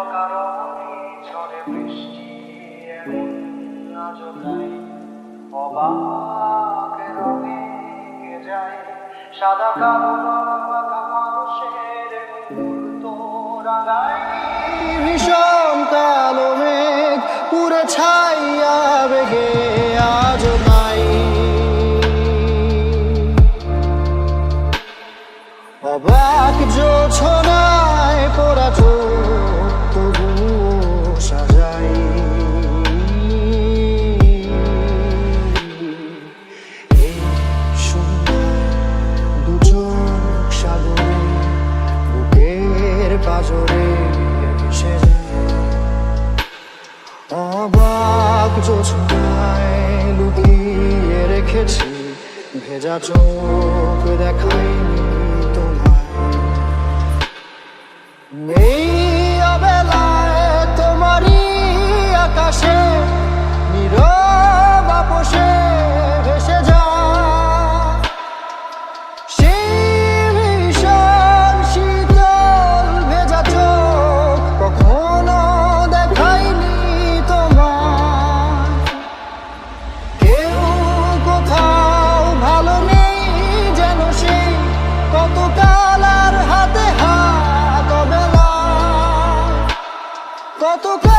কারণে ঝড়ে বৃষ্টি এমন আজও তাই অবাক রঙে কে যায় সাদা কালো বাঁকা মানুষের মুহূর্ত রাঙায় ভীষণ কালো মেঘ পুরে ছাইয়া বেগে আজও নাই অবাক জোছনায় পোড়া চোখ তবুও সাজাই এই সুন্দর দু চোখ সাগরে বুকের পাঁজরে ভেসে যায় অবাক জোছনায় লুকিয়ে রেখেছি ভেজা চোখ দেখাইনি এই অবেলায় তোমারই আকাশে নীরব আপোষে ভেসে যায় সেই ভীষণ শীতল ভেজা চোখ কখনো দেখাইনি তোমার কেউ কোথাও ভালো নেই যেন সেই কতকাল আর হাতে হাত কতকাল